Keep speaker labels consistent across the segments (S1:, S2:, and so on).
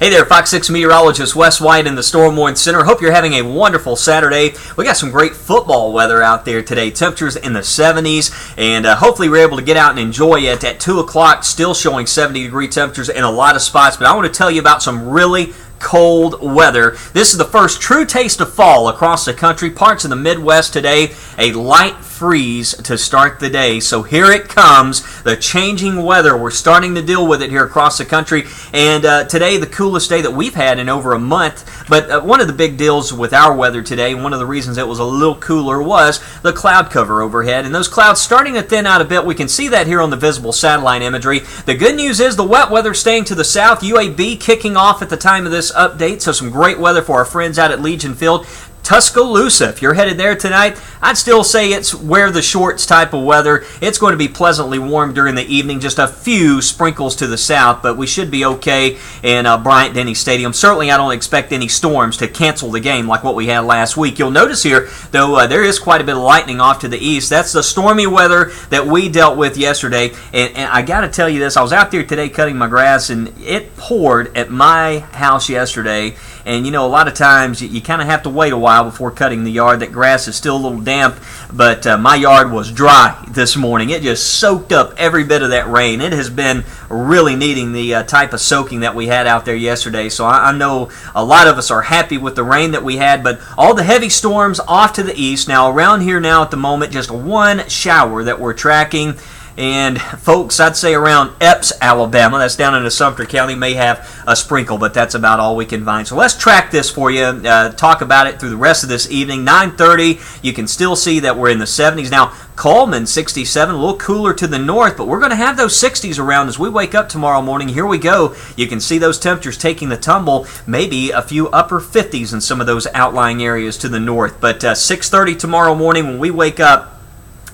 S1: Hey there, Fox 6 meteorologist Wes White in the Storm Warning Center. Hope you're having a wonderful Saturday. We got some great football weather out there today. Temperatures in the 70s, and hopefully we're able to get out and enjoy it. At 2 o'clock, still showing 70-degree temperatures in a lot of spots, but I want to tell you about some really cold weather. This is the first true taste of fall across the country. Parts of the Midwest today, a light freeze to start the day. So here it comes, the changing weather. We're starting to deal with it here across the country. And today, the coolest day that we've had in over a month. But one of the big deals with our weather today, one of the reasons it was a little cooler, was the cloud cover overhead. And those clouds starting to thin out a bit. We can see that here on the visible satellite imagery. The good news is the wet weather staying to the south. UAB kicking off at the time of this update. So some great weather for our friends out at Legion Field. Tuscaloosa, if you're headed there tonight, I'd still say it's wear the shorts type of weather. It's going to be pleasantly warm during the evening, just a few sprinkles to the south, but we should be okay in Bryant-Denny Stadium. Certainly, I don't expect any storms to cancel the game like what we had last week. You'll notice here, though, there is quite a bit of lightning off to the east. That's the stormy weather that we dealt with yesterday, and I got to tell you this. I was out there today cutting my grass, and it poured at my house yesterday. And, you know, a lot of times you kind of have to wait a while before cutting the yard. That grass is still a little damp, but my yard was dry this morning. It just soaked up every bit of that rain. It has been really needing the type of soaking that we had out there yesterday. So I know a lot of us are happy with the rain that we had, but all the heavy storms off to the east. Now, around here now at the moment, just one shower that we're tracking. And folks, I'd say around Epps, Alabama, that's down in Sumter County, may have a sprinkle, but that's about all we can find. So let's track this for you, talk about it through the rest of this evening. 9:30, you can still see that we're in the 70s. Now, Coleman, 67, a little cooler to the north, but we're going to have those 60s around as we wake up tomorrow morning. Here we go. You can see those temperatures taking the tumble, maybe a few upper 50s in some of those outlying areas to the north. But 6:30 tomorrow morning when we wake up,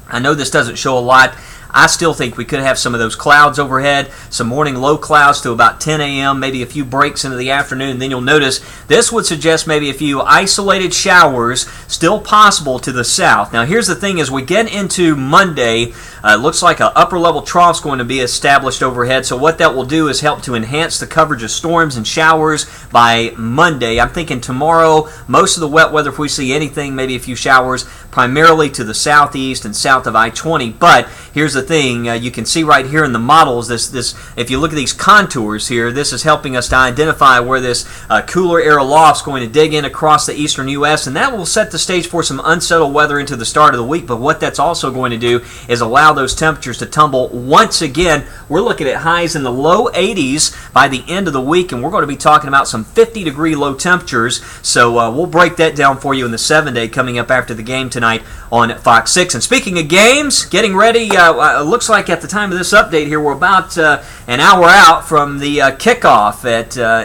S1: I know this doesn't show a lot. I still think we could have some of those clouds overhead, some morning low clouds to about 10 a.m., maybe a few breaks into the afternoon. And then you'll notice this would suggest maybe a few isolated showers still possible to the south. Now, here's the thing. As we get into Monday, it looks like an upper-level trough is going to be established overhead. So what that will do is help to enhance the coverage of storms and showers by Monday. I'm thinking tomorrow, most of the wet weather, if we see anything, maybe a few showers, primarily to the southeast and south of I-20. But here's the thing, you can see right here in the models, this if you look at these contours here, this is helping us to identify where this cooler air aloft is going to dig in across the eastern U.S., and that will set the stage for some unsettled weather into the start of the week. But what that's also going to do is allow those temperatures to tumble once again. We're looking at highs in the low 80s by the end of the week, and we're going to be talking about some 50-degree low temperatures. So we'll break that down for you in the 7-day coming up after the game tonight on Fox 6. And speaking of games, getting ready, looks like at the time of this update here, we're about an hour out from the kickoff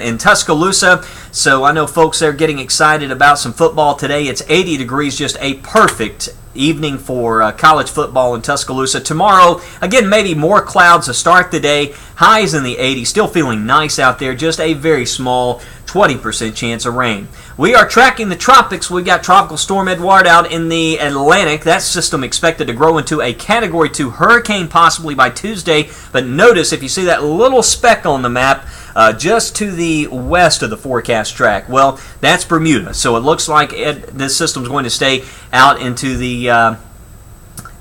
S1: in Tuscaloosa. So I know folks are getting excited about some football today. It's 80 degrees, just a perfect evening for college football in Tuscaloosa. Tomorrow, again, maybe more clouds to start the day. Highs in the 80s, still feeling nice out there. Just a very small 20% chance of rain. We are tracking the tropics. We've got Tropical Storm Edward out in the Atlantic. That system expected to grow into a Category 2 hurricane possibly by Tuesday. But notice, if you see that little speck on the map, just to the west of the forecast track, well, that's Bermuda. So it looks like this system is going to stay out into the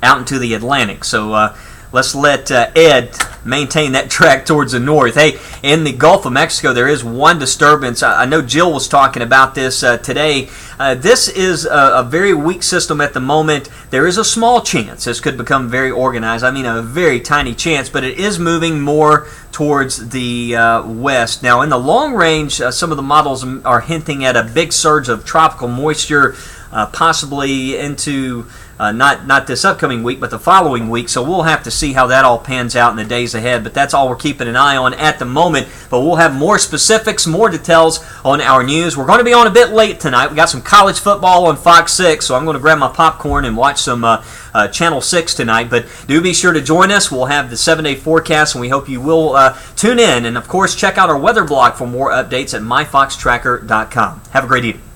S1: Atlantic. So let's let Ed maintain that track towards the north. Hey, in the Gulf of Mexico, there is one disturbance. I know Jill was talking about this today. This is a very weak system at the moment. There is a small chance this could become very organized. I mean, a very tiny chance, but it is moving more towards the west. Now, in the long range, some of the models are hinting at a big surge of tropical moisture, possibly into not this upcoming week, but the following week. So we'll have to see how that all pans out in the days ahead. But that's all we're keeping an eye on at the moment. But we'll have more specifics, more details on our news. We're going to be on a bit late tonight. We got some college football on Fox 6, so I'm going to grab my popcorn and watch some Channel 6 tonight. But do be sure to join us. We'll have the 7-day forecast, and we hope you will tune in. And, of course, check out our weather blog for more updates at myfoxtracker.com. Have a great evening.